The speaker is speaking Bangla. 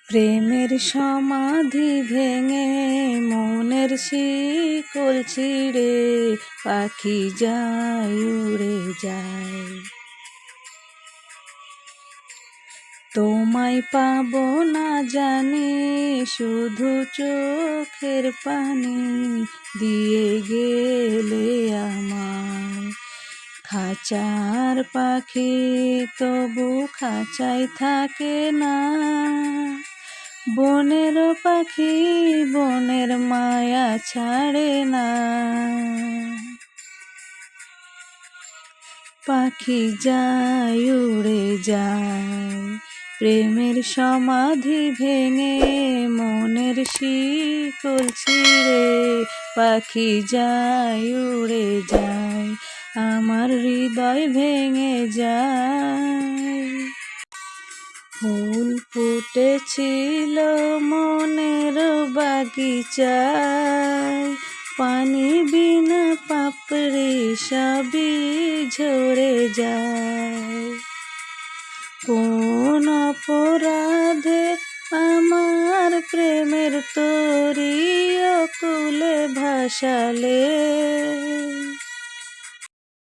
প্রেমের সমাধি ভেঙে মনের শিকল ছিঁড়ে পাখি যায় উড়ে যায়। তোমায় পাবো না জানি শুধু চোখের পানি দিয়ে গেলে আমায়। খাঁচার পাখি তবু খাঁচায় থাকে না, বনের পাখি বনের মায়া ছাড়ে না। পাখি যায় উড়ে যায়, প্রেমের সমাধি ভেঙে মনের শিকল ছিঁড়ে পাখি যায় উড়ে যায়, আমার হৃদয় ভেঙে যায়। ফুল ফুটেছিল মনের বাগিচায়, পানি বিনা পাপড়ি সবই ঝরে যায়। কোন অপরাধে আমার প্রেমের তরি অকুলে ভাসালে,